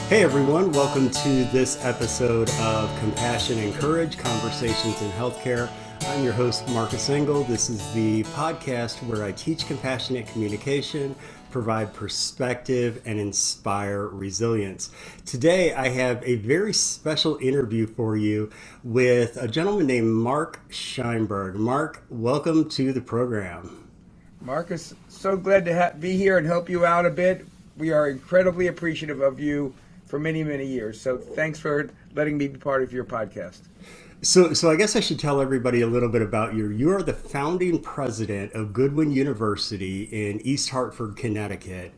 Hey everyone, welcome to this episode of Compassion and Courage, Conversations in Healthcare. I'm your host, Mark Scheinberg. This is the podcast where I teach compassionate communication, provide perspective, and inspire resilience. Today, I have a very special interview for you with a gentleman named Mark Scheinberg. Mark, welcome to the program. Marcus, so glad to be here and help you out a bit. We are incredibly appreciative of you for many, many years. So thanks for letting me be part of your podcast. So I guess I should tell everybody a little bit about you. You are the founding president of Goodwin University in East Hartford, Connecticut.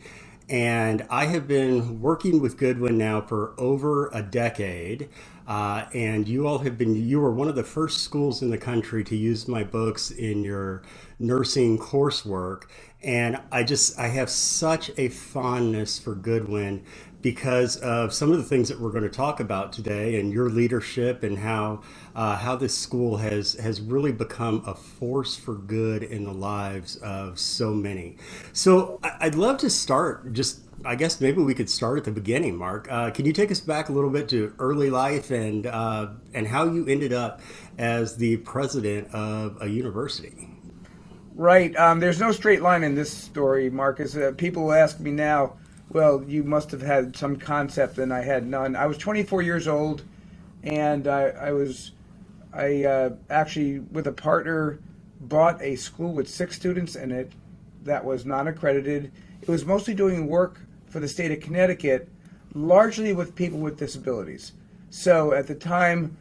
And I have been working with Goodwin now for over a decade. And you were one of the first schools in the country to use my books in your nursing coursework. And I have such a fondness for Goodwin because of some of the things that we're going to talk about today and your leadership and how this school has really become a force for good in the lives of so many. So I'd love to start I guess maybe we could start at the beginning, Mark. Can you take us back a little bit to early life and how you ended up as the president of a university? Right. There's no straight line in this story, Marcus. People ask me now, well, you must have had some concept, and I had none. I was 24 years old, and I actually, with a partner, bought a school with 6 students in it that was non-accredited. It was mostly doing work for the state of Connecticut, largely with people with disabilities. So at the time,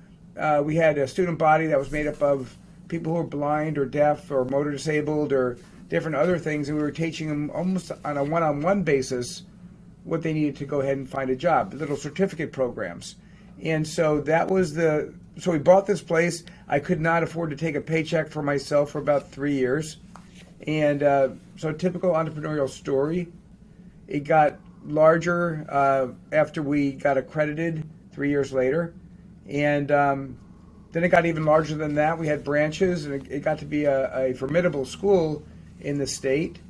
we had a student body that was made up of people who were blind or deaf or motor disabled or different other things, and we were teaching them almost on a one-on-one basis what they needed to go ahead and find a job, little certificate programs. And so so we bought this place. I could not afford to take a paycheck for myself for about 3 years. And so typical entrepreneurial story. It got larger after we got accredited 3 years later. And then it got even larger than that. We had branches, and it got to be a formidable school in the state.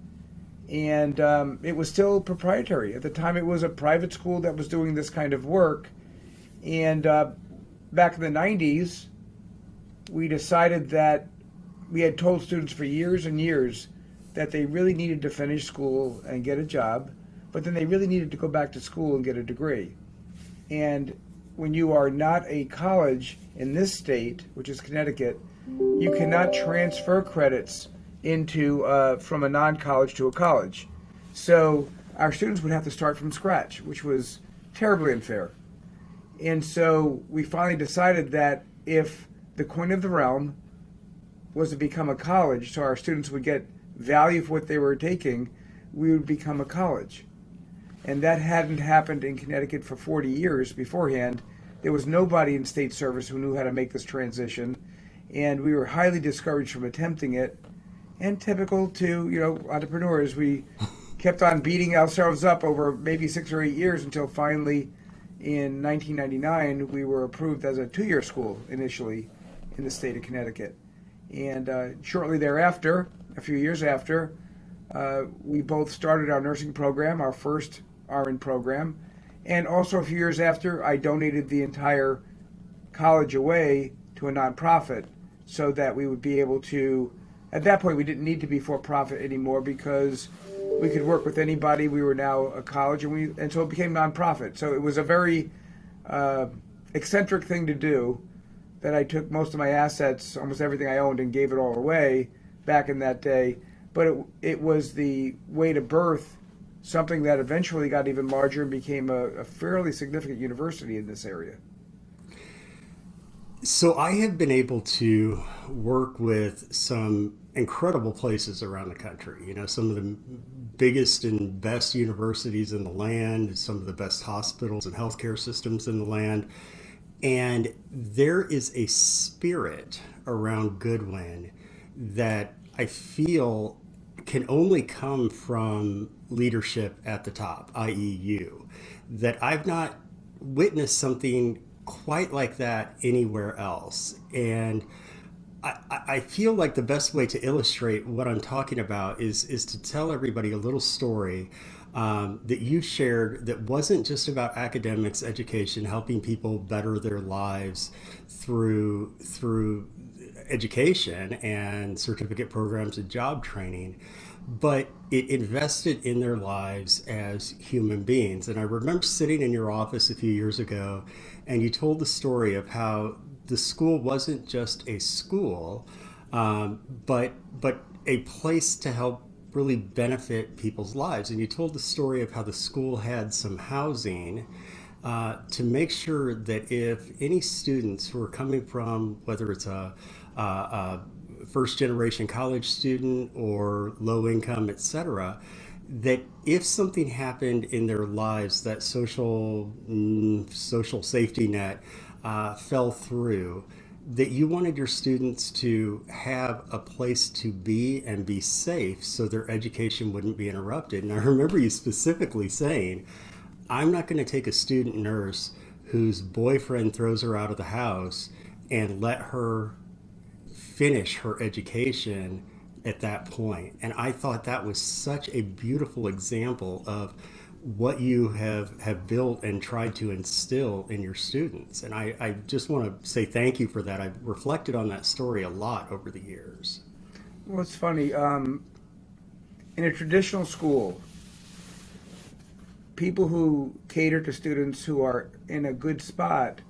And it was still proprietary. At the time, it was a private school that was doing this kind of work. And back in the 90s, we decided that we had told students for years and years that they really needed to finish school and get a job, but then they really needed to go back to school and get a degree. And when you are not a college in this state, which is Connecticut, you cannot transfer credits into from a non-college to a college. So our students would have to start from scratch, which was terribly unfair. And so we finally decided that if the coin of the realm was to become a college, so our students would get value for what they were taking, we would become a college. And that hadn't happened in Connecticut for 40 years beforehand. There was nobody in state service who knew how to make this transition, and we were highly discouraged from attempting it. And typical to, entrepreneurs, we kept on beating ourselves up over maybe 6 or 8 years until finally in 1999 we were approved as a 2-year school initially in the state of Connecticut. And shortly thereafter, a few years after, we both started our nursing program, our first RN program. And also a few years after, I donated the entire college away to a nonprofit so that we would be able to. At that point, we didn't need to be for-profit anymore because we could work with anybody. We were now a college, and so it became nonprofit. So it was a very eccentric thing to do, that I took most of my assets, almost everything I owned, and gave it all away back in that day. But it was the way to birth something that eventually got even larger and became a fairly significant university in this area. So I have been able to work with some incredible places around the country. Some of the biggest and best universities in the land, some of the best hospitals and healthcare systems in the land. And there is a spirit around Goodwin that I feel can only come from leadership at the top, i.e. you, that I've not witnessed something quite like that anywhere else. And I feel like the best way to illustrate what I'm talking about is to tell everybody a little story that you shared that wasn't just about academics, education, helping people better their lives through education and certificate programs and job training, but it invested in their lives as human beings. And I remember sitting in your office a few years ago, and you told the story of how the school wasn't just a school, but a place to help really benefit people's lives. And you told the story of how the school had some housing to make sure that if any students who are coming from, whether it's a first generation college student or low income, etc., that if something happened in their lives, that social safety net fell through, that you wanted your students to have a place to be and be safe so their education wouldn't be interrupted. And I remember you specifically saying, I'm not going to take a student nurse whose boyfriend throws her out of the house and let her finish her education at that point. And I thought that was such a beautiful example of what you have built and tried to instill in your students. And I just want to say thank you for that. I've reflected on that story a lot over the years. Well, it's funny. In a traditional school, people who cater to students who are in a good spot,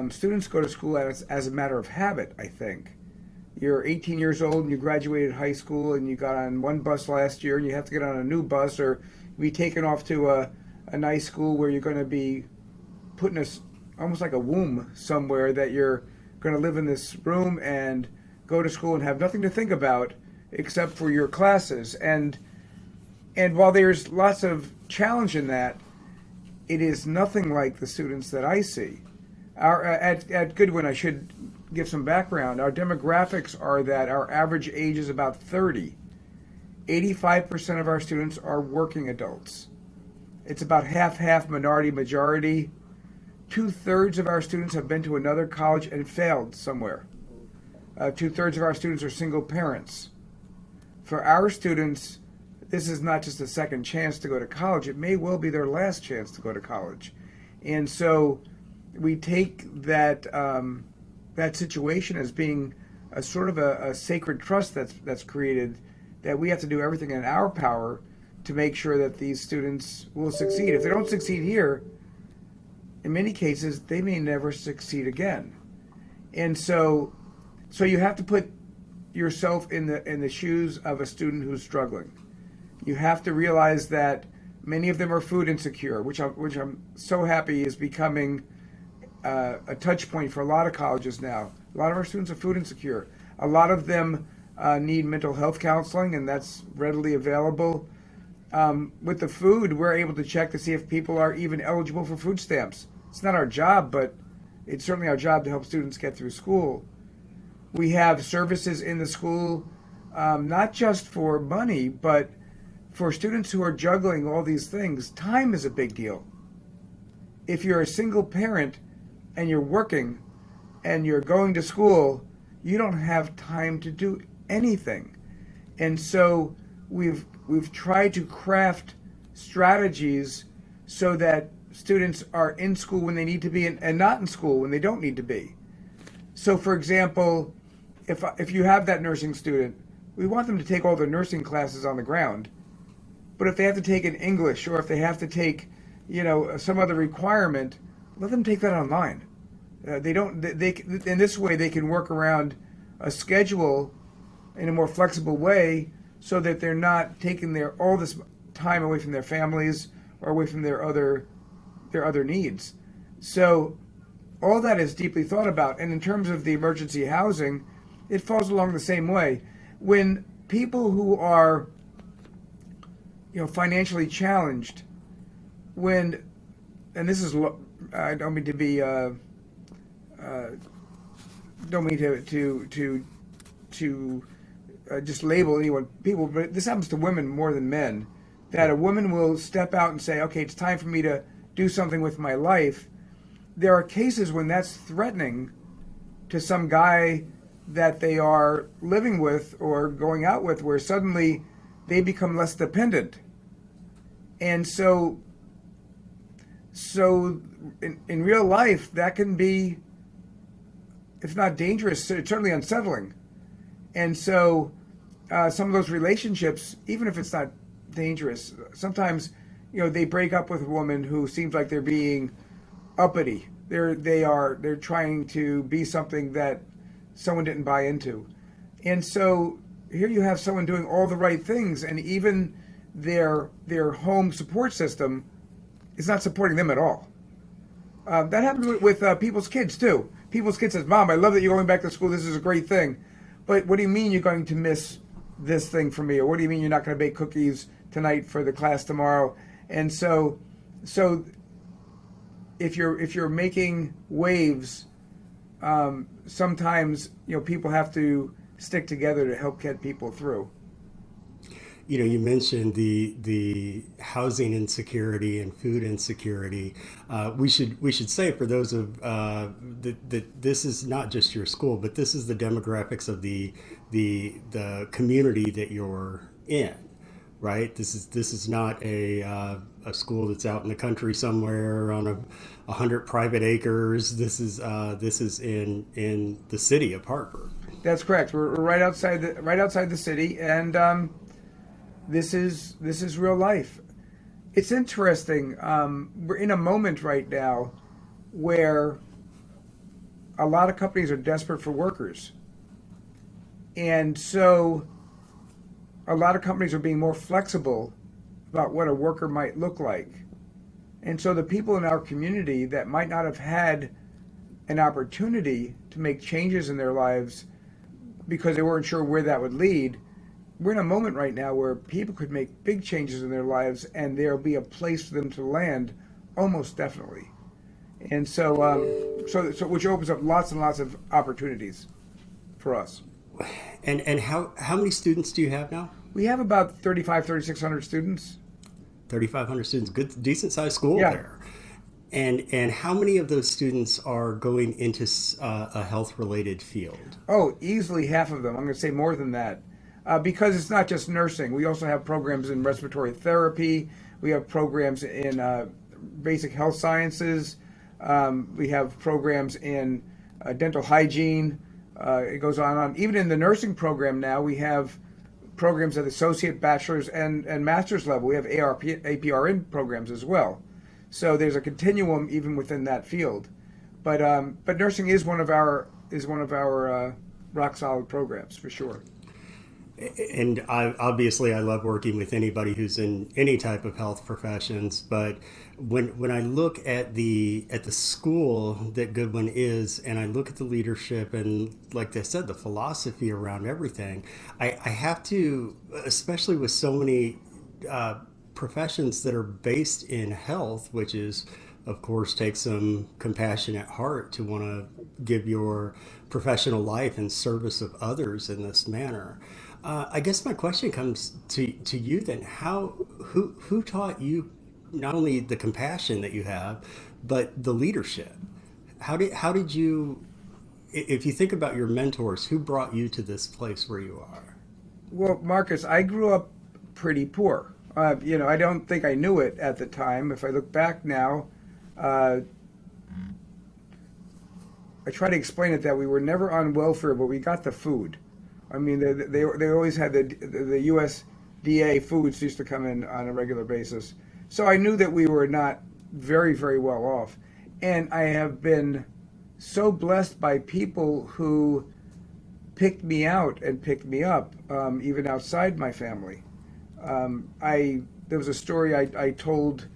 students go to school as a matter of habit, I think. You're 18 years old and you graduated high school and you got on one bus last year and you have to get on a new bus or be taken off to a nice school where you're going to be put in almost like a womb somewhere, that you're going to live in this room and go to school and have nothing to think about except for your classes. And while there's lots of challenge in that, it is nothing like the students that I see. At Goodwin, I should give some background. Our demographics are that our average age is about 30. 85% of our students are working adults. It's about half-half, minority-majority. 2/3 of our students have been to another college and failed somewhere. 2/3 of our students are single parents. For our students, this is not just a second chance to go to college. It may well be their last chance to go to college. And so we take that situation as being a sort of a sacred trust that's created, that we have to do everything in our power to make sure that these students will succeed. If they don't succeed here, in many cases, they may never succeed again. And so you have to put yourself in the shoes of a student who's struggling. You have to realize that many of them are food insecure, which I'm so happy is becoming a touch point for a lot of colleges now. A lot of our students are food insecure. A lot of them need mental health counseling, and that's readily available. With the food, we're able to check to see if people are even eligible for food stamps. It's not our job, but it's certainly our job to help students get through school. We have services in the school, not just for money, but for students who are juggling all these things. Time is a big deal. If you're a single parent and you're working and you're going to school, you don't have time to do anything. And so we've tried to craft strategies so that students are in school when they need to be and not in school when they don't need to be. So for example, if you have that nursing student, we want them to take all their nursing classes on the ground. But if they have to take an English, or if they have to take, some other requirement, let them take that online. They in this way they can work around a schedule in a more flexible way, so that they're not taking all this time away from their families or away from their other needs. So all that is deeply thought about. And in terms of the emergency housing, it falls along the same way. When people who are financially challenged, and this is, I don't mean to be, don't mean to just label people, but this happens to women more than men, that a woman will step out and say, okay, it's time for me to do something with my life. There are cases when that's threatening to some guy that they are living with or going out with, where suddenly they become less dependent. And so in real life, that can be, if not dangerous, it's certainly unsettling. And so some of those relationships, even if it's not dangerous, sometimes, they break up with a woman who seems like they're being uppity. They're trying to be something that someone didn't buy into. And so here you have someone doing all the right things, and even their home support system is not supporting them at all. That happens with people's kids too. People's kids says, "Mom, I love that you're going back to school. This is a great thing, but what do you mean you're going to miss this thing from me? Or what do you mean you're not going to bake cookies tonight for the class tomorrow?" And so if you're making waves, sometimes people have to stick together to help get people through. You mentioned the housing insecurity and food insecurity. We should say, for those of that this is not just your school, but this is the demographics of the community that you're in, right? This is not a school that's out in the country somewhere on 100 private acres. This is in the city of Hartford. That's correct. We're right outside the city, and this is real life. It's interesting. We're in a moment right now where a lot of companies are desperate for workers, and so a lot of companies are being more flexible about what a worker might look like. And so the people in our community that might not have had an opportunity to make changes in their lives because they weren't sure where that would lead, we're in a moment right now where people could make big changes in their lives, and there'll be a place for them to land, almost definitely. And so which opens up lots and lots of opportunities for us. And how many students do you have now? We have about 3,600 students. 3,500 students. Good, decent sized school Yeah. there. And how many of those students are going into a health related field? Oh, easily half of them. I'm going to say more than that. Because it's not just nursing. We also have programs in respiratory therapy. We have programs in basic health sciences. We have programs in dental hygiene. It goes on and on. Even in the nursing program now, we have programs at associate, bachelor's, and master's level. We have APRN programs as well. So there's a continuum even within that field. But nursing is one of our rock solid programs for sure. And obviously I love working with anybody who's in any type of health professions, but when I look at the school that Goodwin is, and I look at the leadership and, like I said, the philosophy around everything, I have to, especially with so many professions that are based in health, which is, of course, takes some compassionate heart to want to give your professional life in service of others in this manner. I guess my question comes to you then. Who taught you not only the compassion that you have, but the leadership? How did you, if you think about your mentors, who brought you to this place where you are? Well, Marcus, I grew up pretty poor. I don't think I knew it at the time. If I look back now, I try to explain it that we were never on welfare, but we got the food. I mean, they always had the USDA foods used to come in on a regular basis. So I knew that we were not very, very well off. And I have been so blessed by people who picked me out and picked me up, even outside my family. There was a story I told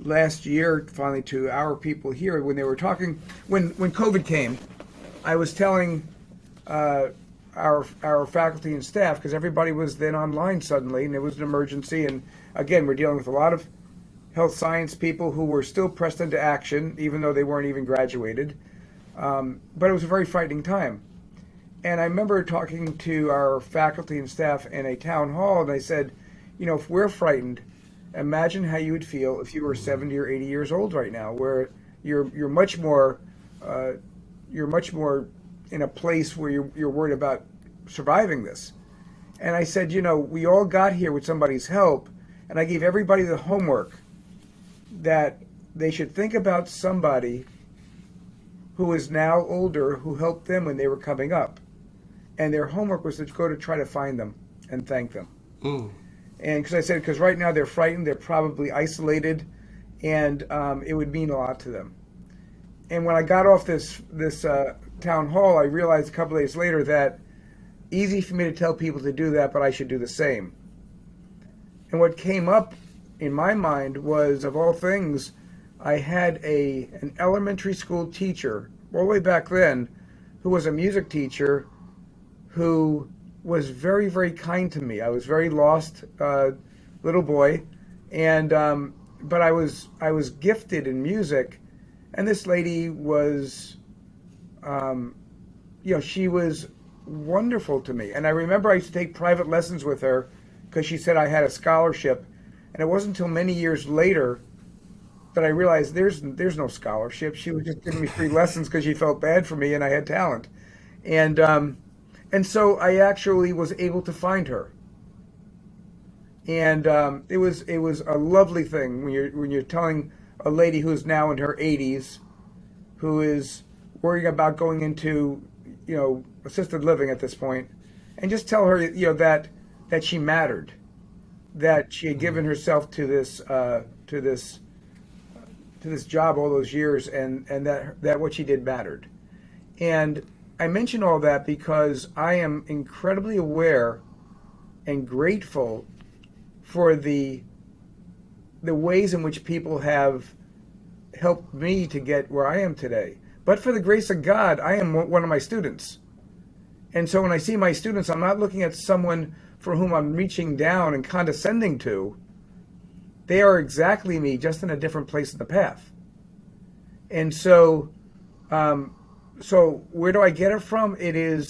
last year, finally, to our people here when they were talking, when COVID came. I was telling our faculty and staff, because everybody was then online suddenly, and it was an emergency. And again, we're dealing with a lot of health science people who were still pressed into action, even though they weren't even graduated. But it was a very frightening time. And I remember talking to our faculty and staff in a town hall, and I said, if we're frightened, imagine how you would feel if you were 70 or 80 years old right now, where you're much more in a place where you're worried about surviving this. And I said, we all got here with somebody's help, and I gave everybody the homework that they should think about somebody who is now older who helped them when they were coming up. And their homework was to go to try to find them and thank them. Mm. And because I said, because right now they're frightened, they're probably isolated, and it would mean a lot to them. And when I got off this town hall, I realized a couple of days later that easy for me to tell people to do that, but I should do the same. And what came up in my mind was, of all things, I had an elementary school teacher, all the way back then, who was a music teacher, who was very, very kind to me. I was very lost little boy, and but I was gifted in music, and this lady was, she was wonderful to me. And I remember I used to take private lessons with her because she said I had a scholarship, and it wasn't until many years later that I realized there's no scholarship. She was just giving me free lessons because she felt bad for me and I had talent, and so I actually was able to find her, and it was a lovely thing when you're telling a lady who's now in her 80s, who is worrying about going into assisted living at this point, and just tell her that she mattered, that she had given herself to this job all those years, and that what she did mattered. And I mention all that because I am incredibly aware and grateful for the ways in which people have helped me to get where I am today. But for the grace of God, I am one of my students. And so when I see my students, I'm not looking at someone for whom I'm reaching down and condescending to. They are exactly me, just in a different place in the path. And so, so where do I get it from? It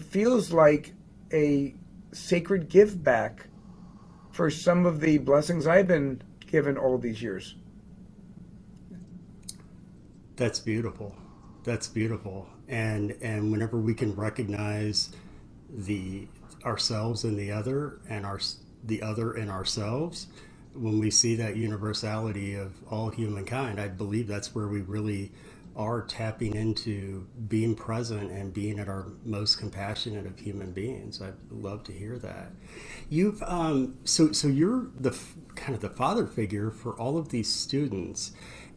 feels like a sacred give back for some of the blessings I've been given all these years. That's beautiful. That's beautiful. And whenever we can recognize ourselves in the other, and the other in ourselves, when we see that universality of all humankind, I believe that's where we really are tapping into being present and being at our most compassionate of human beings. I'd love to hear that. You've so you're the kind of the father figure for all of these students,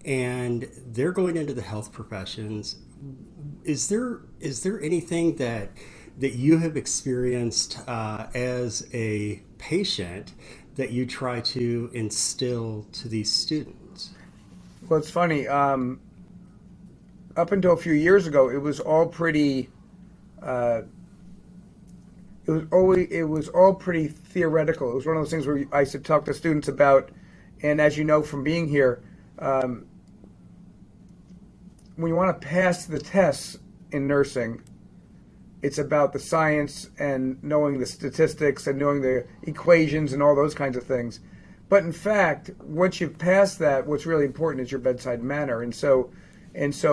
and they're going into the health professions. Is there anything that you have experienced as a patient that you try to instill to these students? Well, it's funny. Up until a few years ago, it was all pretty. It was all pretty theoretical. It was one of those things where I used to talk to students about, and as you know from being here, when you want to pass the tests in nursing, it's about the science and knowing the statistics and knowing the equations and all those kinds of things. But in fact, once you've passed that, what's really important is your bedside manner. And so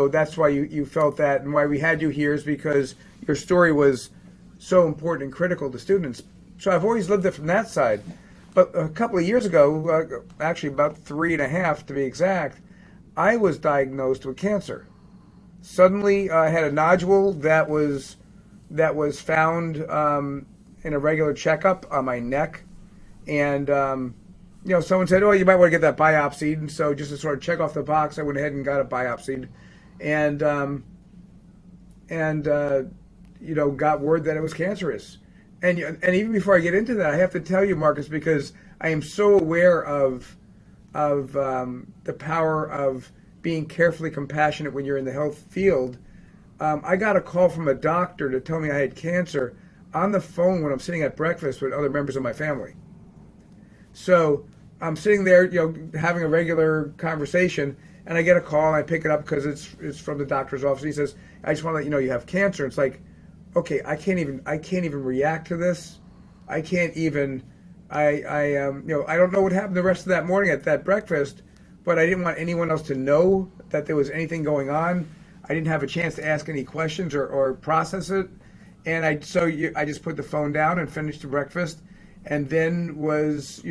that's why you felt that, and why we had you here is because your story was so important and critical to students. So I've always lived it from that side. But a couple of years ago, actually about 3.5 to be exact, I was diagnosed with cancer. Suddenly, I had a nodule that was found in a regular checkup on my neck, and someone said, "Oh, you might want to get that biopsied." And so, just to sort of check off the box, I went ahead and got it biopsied, and got word that it was cancerous. And even before I get into that, I have to tell you, Marcus, because I am so aware of the power of being carefully compassionate when you're in the health field. I got a call from a doctor to tell me I had cancer on the phone when I'm sitting at breakfast with other members of my family. So I'm sitting there, having a regular conversation, and I get a call, and I pick it up because it's from the doctor's office. He says, "I just want to let you know you have cancer." It's like, okay, I can't even react to this. I can't even, I don't know what happened the rest of that morning at that breakfast, but I didn't want anyone else to know that there was anything going on. I didn't have a chance to ask any questions or process it. And I just put the phone down and finished the breakfast. and then was,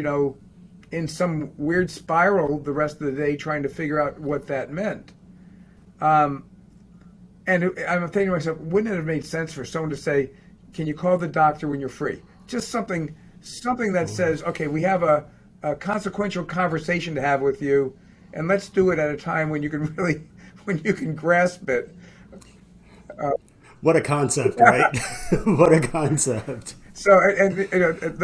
in some weird spiral the rest of the day trying to figure out what that meant. Um, and I'm thinking to myself, wouldn't it have made sense for someone to say, "Can you call the doctor when you're free?" Just something that says, "Okay, we have a consequential conversation to have with you, and let's do it at a time when you can really, when you can grasp it." What a concept, right? What a concept. So,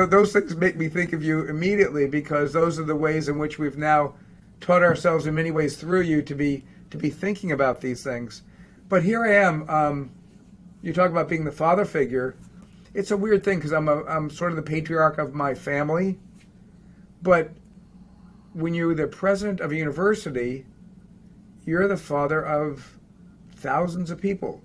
those things make me think of you immediately because those are the ways in which we've now taught ourselves in many ways through you to be thinking about these things. But here I am. You talk about being the father figure. It's a weird thing because I'm sort of the patriarch of my family. But when you're the president of a university, you're the father of thousands of people.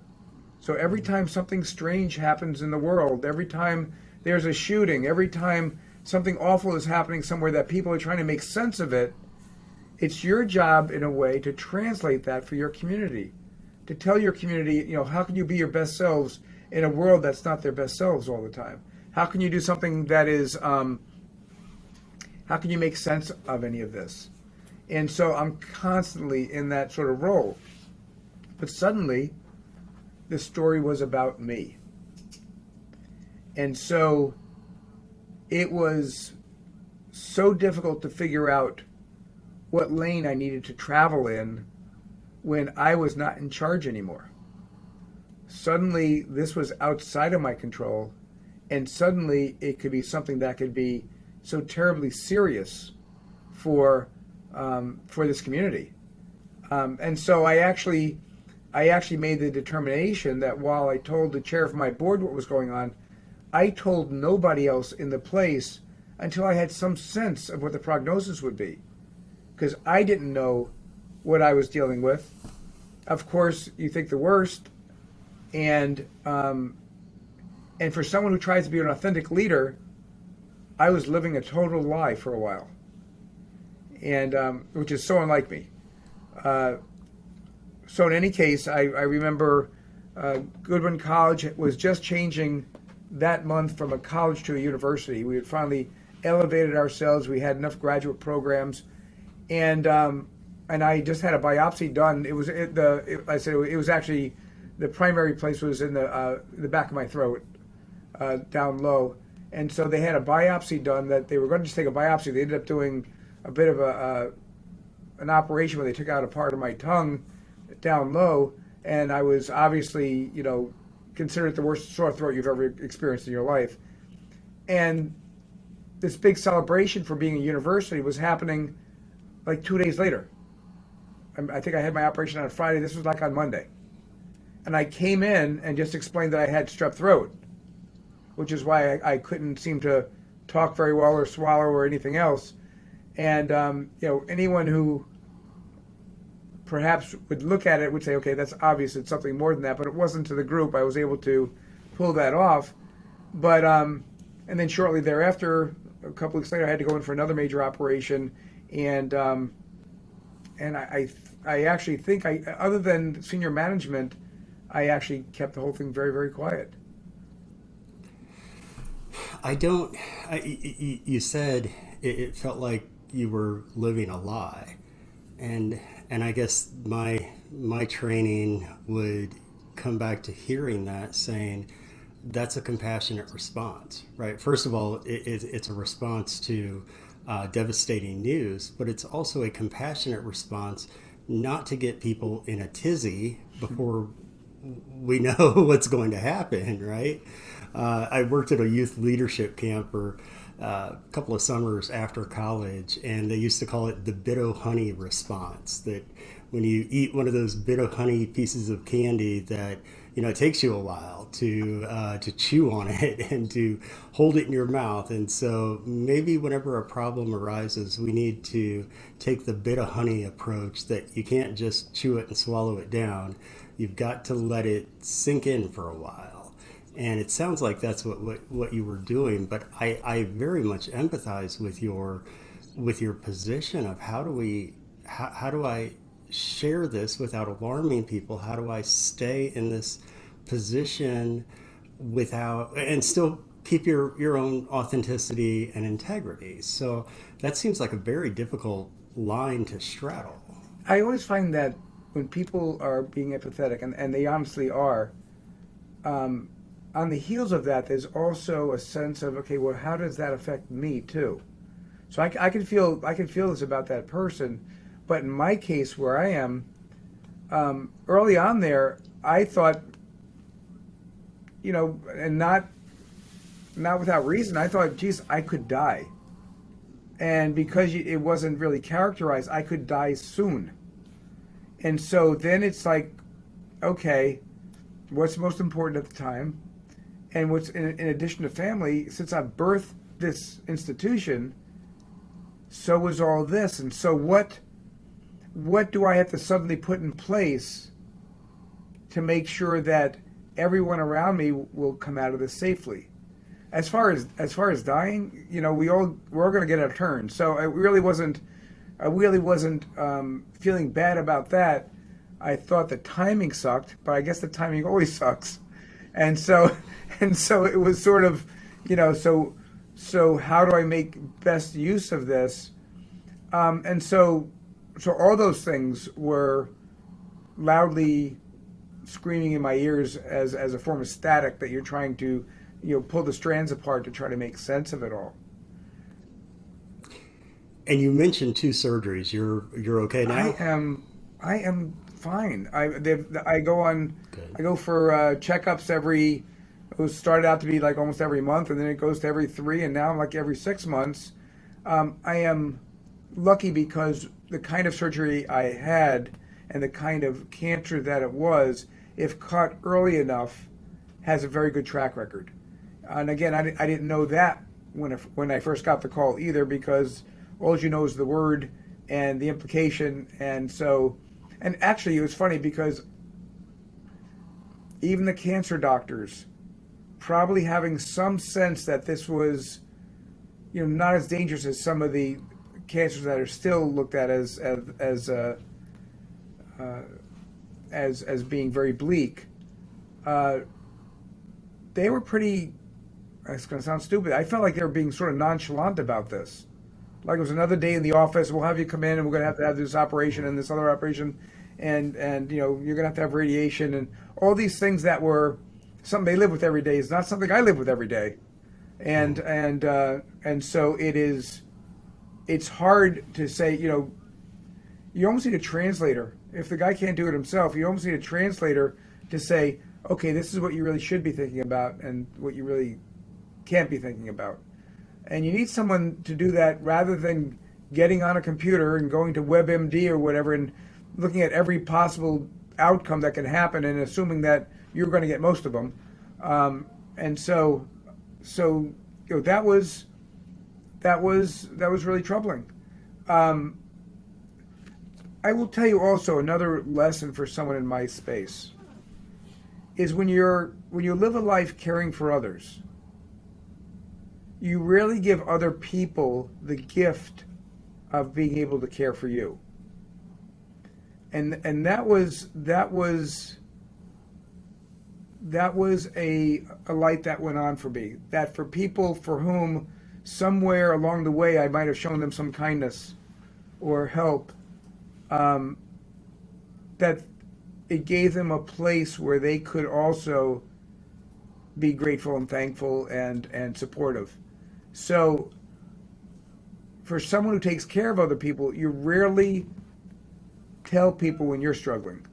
So every time something strange happens in the world, every time there's a shooting, every time something awful is happening somewhere that people are trying to make sense of it, it's your job in a way to translate that for your community, to tell your community, how can you be your best selves in a world that's not their best selves all the time? How can you do something that is, how can you make sense of any of this? And so I'm constantly in that sort of role. But suddenly, the story was about me. And so it was so difficult to figure out what lane I needed to travel in when I was not in charge anymore. Suddenly, this was outside of my control, and suddenly it could be something that could be so terribly serious for this community. And so I actually made the determination that while I told the chair of my board what was going on, I told nobody else in the place until I had some sense of what the prognosis would be, because I didn't know what I was dealing with. Of course, you think the worst, and for someone who tries to be an authentic leader, I was living a total lie for a while, and which is so unlike me. So in any case, I remember Goodwin College was just changing that month from a college to a university. We had finally elevated ourselves. We had enough graduate programs, and I just had a biopsy done. It was I said it was actually the primary place was in the back of my throat, down low, and so they had a biopsy done. That they were going to just take a biopsy. They ended up doing a bit of an operation where they took out a part of my tongue down low, and I was obviously, considered the worst sore throat you've ever experienced in your life. And this big celebration for being a university was happening like 2 days later. I think I had my operation on a Friday. This was like on Monday. And I came in and just explained that I had strep throat, which is why I couldn't seem to talk very well or swallow or anything else. And, anyone who perhaps would look at it would say, okay, that's obvious, it's something more than that, but it wasn't to the group. I was able to pull that off. But, and then shortly thereafter, a couple weeks later, I had to go in for another major operation. And I actually think other than senior management, I actually kept the whole thing very, very quiet. You said it felt like you were living a lie. And I guess my training would come back to hearing that, saying that's a compassionate response, right? First of all, it's a response to devastating news, but it's also a compassionate response not to get people in a tizzy before we know what's going to happen, right? I worked at a youth leadership camp for a couple of summers after college, and they used to call it the bit o' honey response. That when you eat one of those bit o' honey pieces of candy, that it takes you a while to chew on it and to hold it in your mouth. And so maybe whenever a problem arises, we need to take the bit of honey approach, that you can't just chew it and swallow it down. You've got to let it sink in for a while. And it sounds like that's what you were doing. But I very much empathize with your position of how do I share this without alarming people? How do I stay in this position without and still keep your own authenticity and integrity. So that seems like a very difficult line to straddle. I always find that when people are being empathetic, and they honestly are, on the heels of that, there's also a sense of, okay, well, how does that affect me too? So I can feel this about that person, but in my case, where I am, early on there, I thought, and not without reason, I thought, geez, I could die, and because it wasn't really characterized, I could die soon, and so then it's like, okay, what's most important at the time, and what's in addition to family, since I birthed this institution, so was all this, and so what do I have to suddenly put in place to make sure that everyone around me will come out of this safely? As far as dying, we're all going to get our turn. So I really wasn't feeling bad about that. I thought the timing sucked, but I guess the timing always sucks, and so it was sort of, so how do I make best use of this? And so all those things were loudly screaming in my ears as a form of static that you're trying to, pull the strands apart to try to make sense of it all. And you mentioned two surgeries. You're okay now? I am fine. I go for checkups it was started out to be like almost every month, and then it goes to every 3, and now I'm like every 6 months. I am lucky because the kind of surgery I had and the kind of cancer that it was, if caught early enough, has a very good track record. And again, I didn't know that when I first got the call either, because all you know is the word and the implication. And actually it was funny because even the cancer doctors, probably having some sense that this was, not as dangerous as some of the cancers that are still looked at as being very bleak, they were pretty. It's going to sound stupid. I felt like they were being sort of nonchalant about this. Like it was another day in the office. We'll have you come in, and we're going to have this operation and this other operation, and you're going to have radiation and all these things that were something they live with every day is not something I live with every day, and so it's hard to say. You almost need a translator. If the guy can't do it himself, you almost need a translator to say, okay, this is what you really should be thinking about and what you really can't be thinking about. And you need someone to do that rather than getting on a computer and going to WebMD or whatever and looking at every possible outcome that can happen and assuming that you're going to get most of them. And so that was really troubling. I will tell you also another lesson for someone in my space is when you live a life caring for others, you rarely give other people the gift of being able to care for you. And that was a light that went on for me. That for people for whom somewhere along the way I might have shown them some kindness or help, that it gave them a place where they could also be grateful and thankful and supportive. So for someone who takes care of other people, you rarely tell people when you're struggling.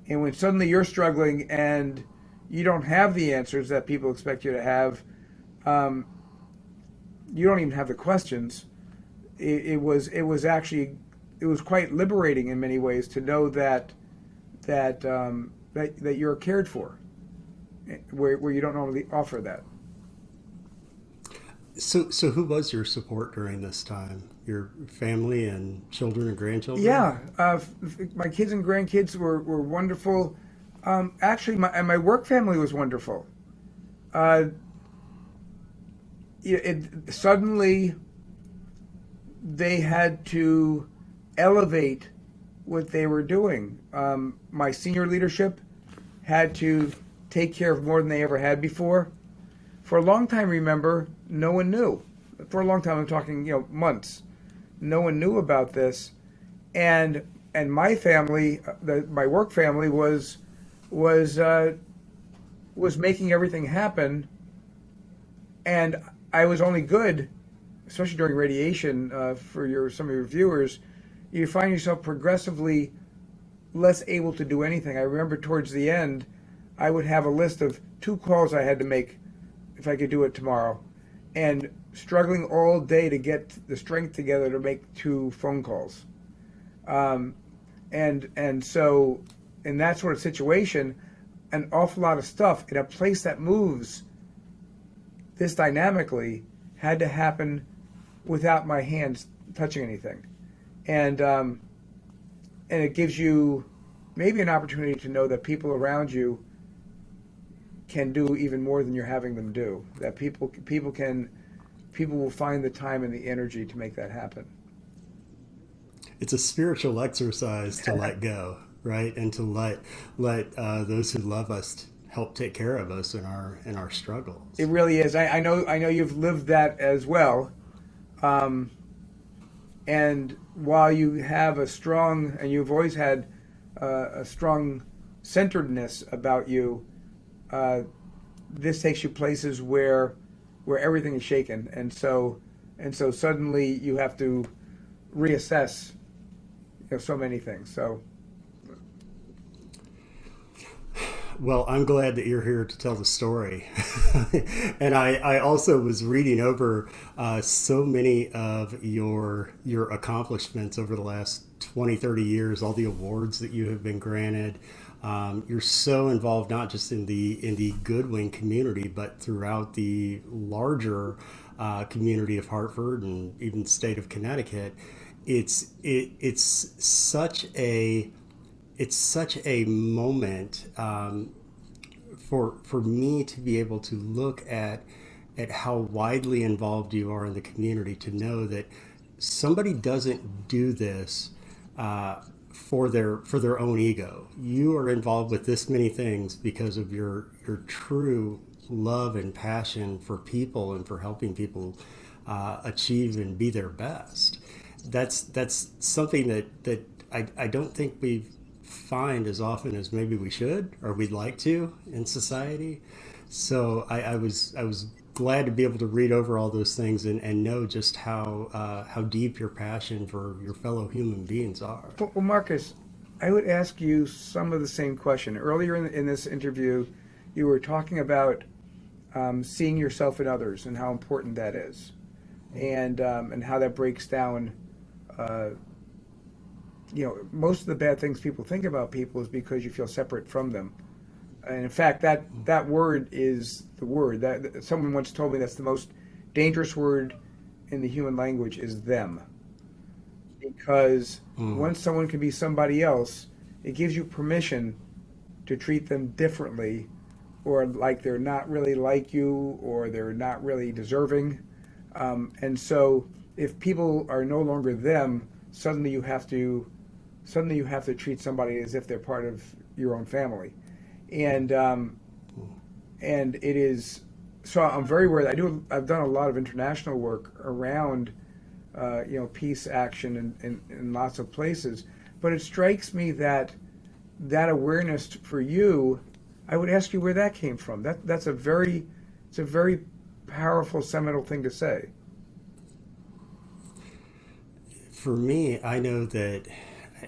And when suddenly you're struggling and you don't have the answers that people expect you to have, you don't even have the questions. It was quite liberating in many ways to know that you're cared for, where you don't normally offer that. So who was your support during this time? Your family and children and grandchildren? Yeah, my kids and grandkids were wonderful. Actually, my work family was wonderful. Suddenly, they had to elevate what they were doing. My senior leadership had to take care of more than they ever had before. For a long time, remember, no one knew. For a long time, I'm talking, months. No one knew about this, and my family, my work family, was uh, was making everything happen, and I was only good, especially during radiation. For some of your viewers, you find yourself progressively less able to do anything. I remember towards the end, I would have a list of 2 calls I had to make if I could do it tomorrow, and struggling all day to get the strength together to make 2 phone calls. Um, and so in that sort of situation, an awful lot of stuff in a place that moves this dynamically had to happen without my hands touching anything, and and it gives you maybe an opportunity to know that people around you can do even more than you're having them do. That people will find the time and the energy to make that happen. It's a spiritual exercise to let go, right, and to let those who love us help take care of us in our struggles. It really is. I know you've lived that as well. Um, and while you have a strong, and you've always had a strong centeredness about you, uh, this takes you places where everything is shaken, and so suddenly you have to reassess, so many things. So Well, I'm glad that you're here to tell the story. And I also was reading over so many of your accomplishments over the last 20, 30 years, all the awards that you have been granted. You're so involved not just in the Goodwin community, but throughout the larger community of Hartford and even the state of Connecticut. It's such a moment for me to be able to look at how widely involved you are in the community, to know that somebody doesn't do this for their own ego. You are involved with this many things because of your true love and passion for people and for helping people achieve and be their best. That's something that I don't think we find as often as maybe we should or we'd like to in society. So I was glad to be able to read over all those things and know just how deep your passion for your fellow human beings are. well, Marcus, I would ask you some of the same question. Earlier in this interview, you were talking about seeing yourself in others and how important that is, and how that breaks down. Uh, Most of the bad things people think about people is because you feel separate from them. And in fact, that word is the word that someone once told me, that's the most dangerous word in the human language, is them. Because once someone can be somebody else, it gives you permission to treat them differently, or like they're not really like you, or they're not really deserving. And so if people are no longer them, suddenly you have to treat somebody as if they're part of your own family, and it is. So I'm very worried. I've done a lot of international work around peace action in lots of places, but it strikes me that awareness for you. I would ask you where that came from. It's a very powerful seminal thing to say. For me, I know that,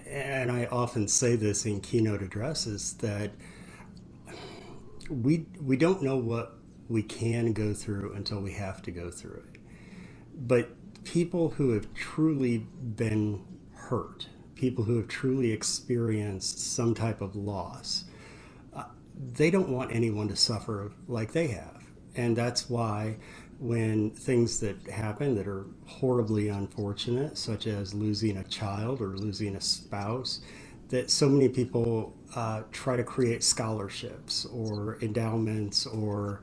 and I often say this in keynote addresses, that we don't know what we can go through until we have to go through it. But people who have truly been hurt, people who have truly experienced some type of loss, they don't want anyone to suffer like they have. And that's why when things that happen that are horribly unfortunate, such as losing a child or losing a spouse, that so many people try to create scholarships or endowments or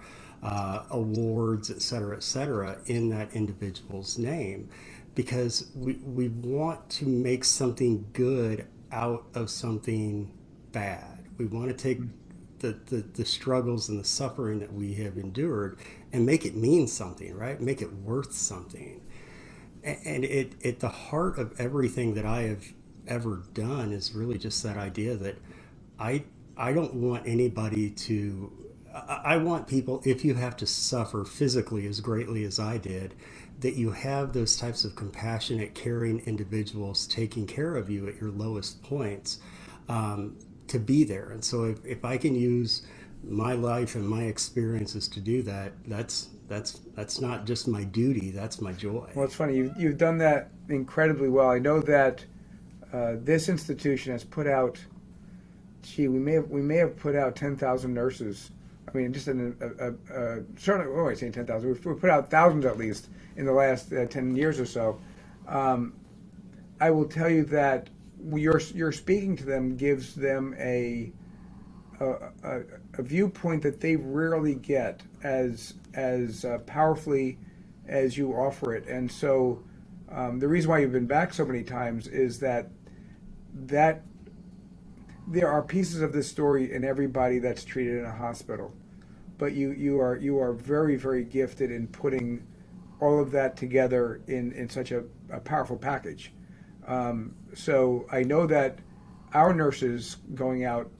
awards, et cetera, in that individual's name, because we want to make something good out of something bad. We want to take the struggles and the suffering that we have endured and make it mean something, right? Make it worth something. And it at the heart of everything that I have ever done is really just that idea that I I don't want anybody to. I want people, if you have to suffer physically as greatly as I did, that you have those types of compassionate, caring individuals taking care of you at your lowest points, to be there. And so if I can use my life and my experiences to do that, that's not just my duty, that's my joy. Well, it's funny. You've done that incredibly well. I know that this institution has put out. Gee, we may have put out 10,000 nurses. I mean, just in certainly. Oh, I say 10,000. We've put out thousands at least in the last 10 years or so. I will tell you that your speaking to them gives them a viewpoint that they rarely get as powerfully as you offer it. And so the reason why you've been back so many times is that there are pieces of this story in everybody that's treated in a hospital, but you are very, very gifted in putting all of that together in such a powerful package. So I know that our nurses going out,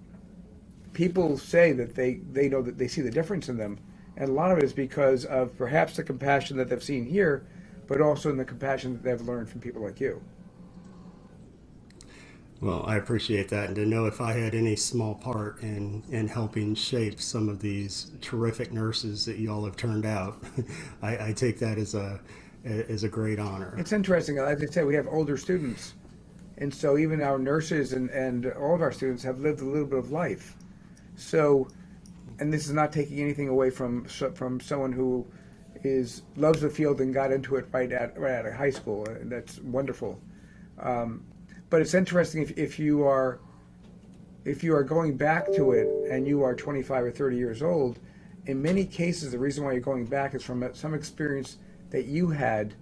people say that they know that they see the difference in them, and a lot of it is because of perhaps the compassion that they've seen here, but also in the compassion that they've learned from people like you. Well, I appreciate that, and to know if I had any small part in helping shape some of these terrific nurses that you all have turned out, I take that as a great honor. It's interesting. As I said, we have older students, and so even our nurses and all of our students have lived a little bit of life. So, and this is not taking anything away from someone who loves the field and got into it right out of high school. That's wonderful. But it's interesting if you are going back to it and you are 25 or 30 years old. In many cases, the reason why you're going back is from some experience that you had,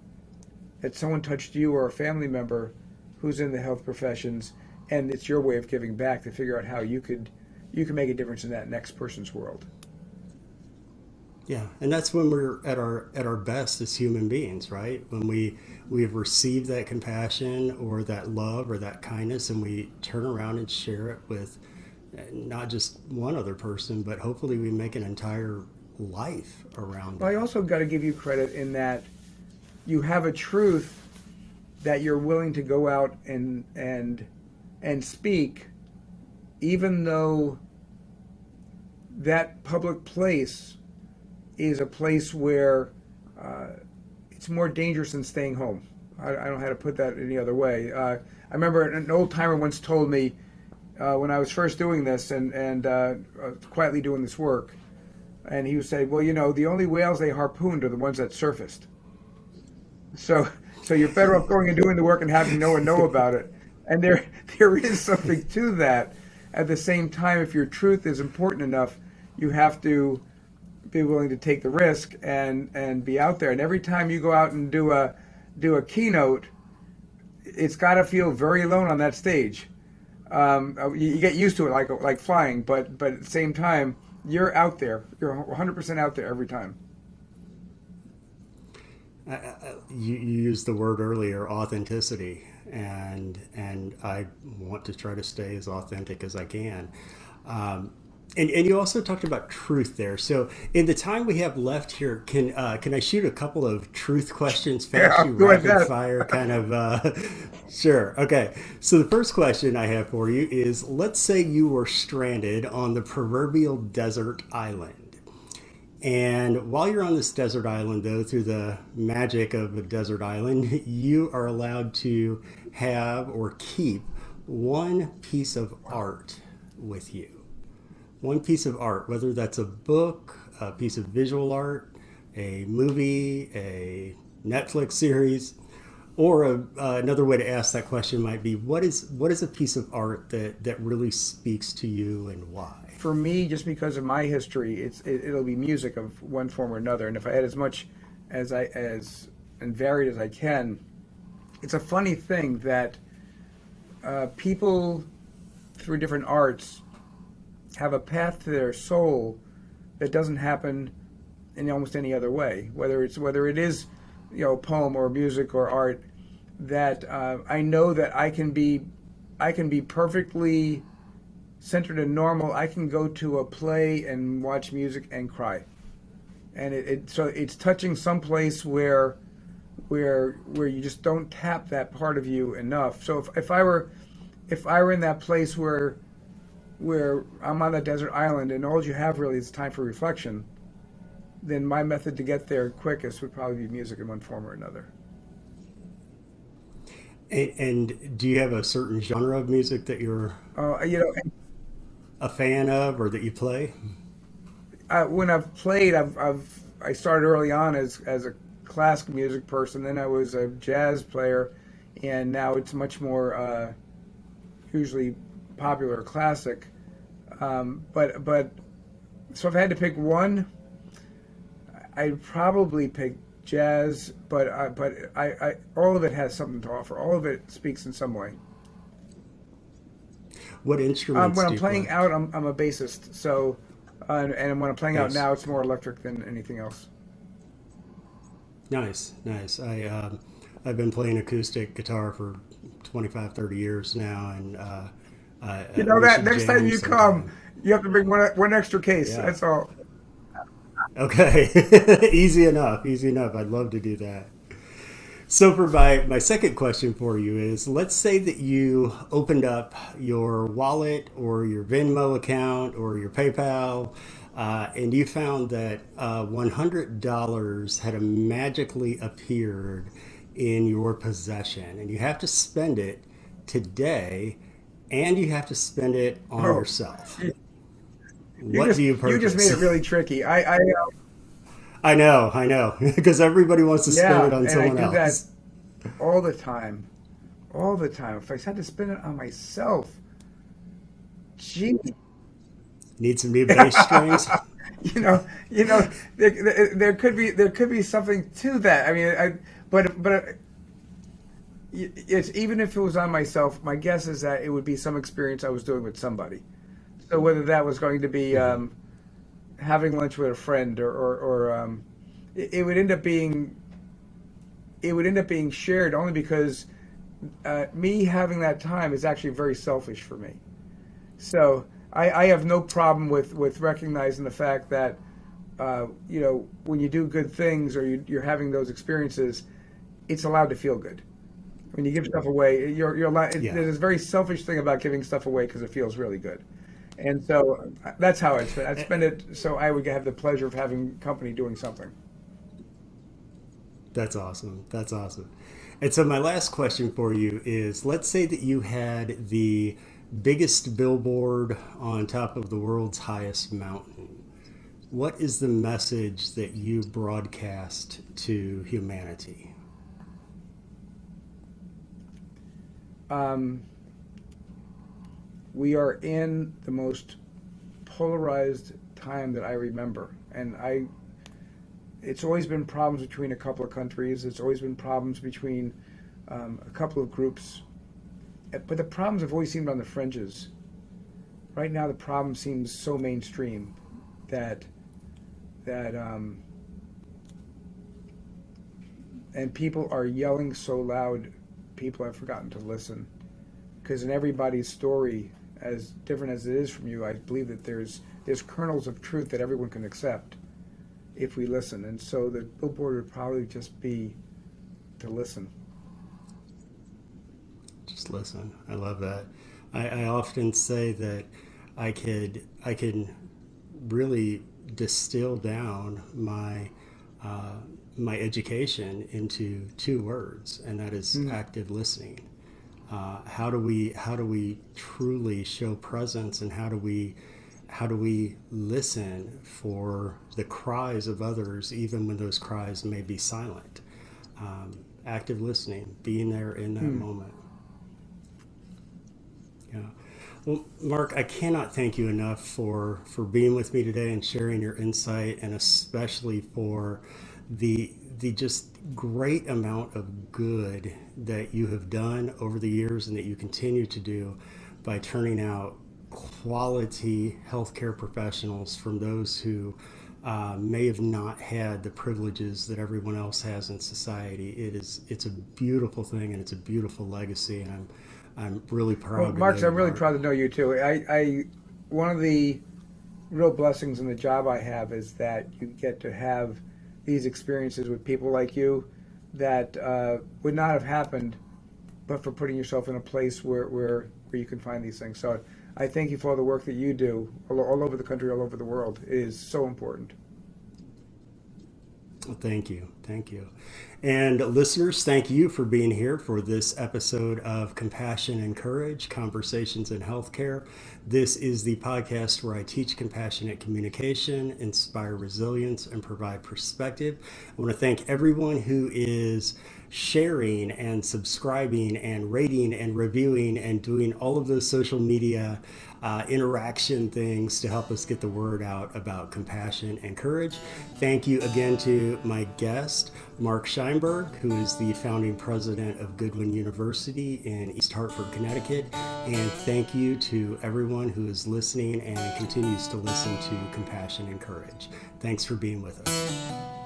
that someone touched you or a family member who's in the health professions, and it's your way of giving back to figure out how you can make a difference in that next person's world. Yeah, and that's when we're at our best as human beings, right? When we have received that compassion or that love or that kindness, and we turn around and share it with not just one other person, but hopefully we make an entire life around Well, it. I also got to give you credit in that you have a truth that you're willing to go out and speak, even though that public place is a place where it's more dangerous than staying home. I don't know how to put that any other way. I remember an old timer once told me when I was first doing this and quietly doing this work, and he would say, well, the only whales they harpooned are the ones that surfaced. So you're better off going and doing the work and having no one know about it. And there is something to that. At the same time, if your truth is important enough, you have to be willing to take the risk and be out there. And every time you go out and do a keynote, it's got to feel very alone on that stage. You get used to it like flying, but at the same time, you're out there. You're 100% out there every time. You used the word earlier, authenticity, and I want to try to stay as authentic as I can. And you also talked about truth there. So in the time we have left here, can I shoot a couple of truth questions fast? Yeah, go ahead. Rapid fire kind of. Sure. Okay. So the first question I have for you is: let's say you were stranded on the proverbial desert island, and while you're on this desert island, though, through the magic of a desert island, you are allowed to have or keep one piece of art with you. One piece of art, whether that's a book, a piece of visual art, a movie, a Netflix series, or another way to ask that question might be, what is a piece of art that really speaks to you and why? For me, just because of my history, it'll be music of one form or another. And if I had as much as and varied as I can, it's a funny thing that people through different arts have a path to their soul that doesn't happen in almost any other way. Whether it is, poem or music or art, that I know that I can be perfectly centered and normal. I can go to a play and watch music and cry, and so it's touching some place where you just don't tap that part of you enough. So if I were in that place where I'm on a desert island and all you have really is time for reflection, then my method to get there quickest would probably be music in one form or another. And do you have a certain genre of music that you're Uh, you know, a fan of or that you play? when I've played, I started early on as a classical music person. Then I was a jazz player, and now it's much more usually popular classic. But so if I had to pick one, I'd probably pick jazz. But I all of it has something to offer. All of it speaks in some way. What instruments When do I'm you playing play? out, I'm a bassist. So, and when I'm playing out Bass. now, it's more electric than anything else. Nice, nice. I've been playing acoustic guitar for 25, 30 years now, and You know we that should next time jam you come, sometime. you have to bring one extra case. Yeah. That's all. Okay. Easy enough. Easy enough. I'd love to do that. So for my second question for you is, let's say that you opened up your wallet or your Venmo account or your PayPal, and you found that $100 had magically appeared in your possession, and you have to spend it today, and you have to spend it on Oh, yourself. you What do you you just made purchase? it really tricky. I know, because everybody wants to spend it Yeah, on and I someone do that else. all the time, all the time. If I had to spend it on myself, gee, Need some new bass strings? there could be something to that. I mean, but it's even if it was on myself, my guess is that it would be some experience I was doing with somebody. So whether that was going to be Hmm. having lunch with a friend, or it would end up being shared only because me having that time is actually very selfish for me. So I have no problem with recognizing the fact that when you do good things or you're having those experiences, it's allowed to feel good. When you give stuff away, you're allowed. Yeah, There's this very selfish thing about giving stuff away because it feels really good. And so that's how I'd spend. I'd spend it so I would have the pleasure of having company doing something. that's awesome. That's awesome. And so, my last question for you is, let's say that you had the biggest billboard on top of the world's highest mountain. What is the message that you broadcast to humanity? Um, we are in the most polarized time that I remember, and it's always been problems between a couple of countries. It's always been problems between a couple of groups, but the problems have always seemed on the fringes. Right now, the problem seems so mainstream that that and people are yelling so loud, people have forgotten to listen. Because in everybody's story, as different as it is from you, I believe that there's kernels of truth that everyone can accept if we listen. And so the billboard would probably just be to listen. Just listen. I love that. I often say that I can really distill down uh, my education into two words, and that is Mm. active listening. How do we truly show presence, and how do we listen for the cries of others, even when those cries may be silent? Active listening, being there in that Mm. moment. Yeah. Well, Mark, I cannot thank you enough for being with me today and sharing your insight, and especially for the just great amount of good that you have done over the years and that you continue to do by turning out quality healthcare professionals from those who may have not had the privileges that everyone else has in society. It's a beautiful thing, and it's a beautiful legacy, and I'm really proud Well, to Mark, know you, I'm really Mark. proud to know you too. One of the real blessings in the job I have is that you get to have these experiences with people like you that would not have happened but for putting yourself in a place where you can find these things. So I thank you for all the work that you do all over the country, all over the world. It is so important. Well, thank you. Thank you. And listeners, thank you for being here for this episode of Compassion and Courage Conversations in Healthcare. This is the podcast where I teach compassionate communication, inspire resilience, and provide perspective. I want to thank everyone who is sharing and subscribing and rating and reviewing and doing all of those social media interaction things to help us get the word out about compassion and courage. Thank you again to my guest, Mark Scheinberg, who is the founding president of Goodwin University in East Hartford, Connecticut. And thank you to everyone who is listening and continues to listen to Compassion and Courage. Thanks for being with us.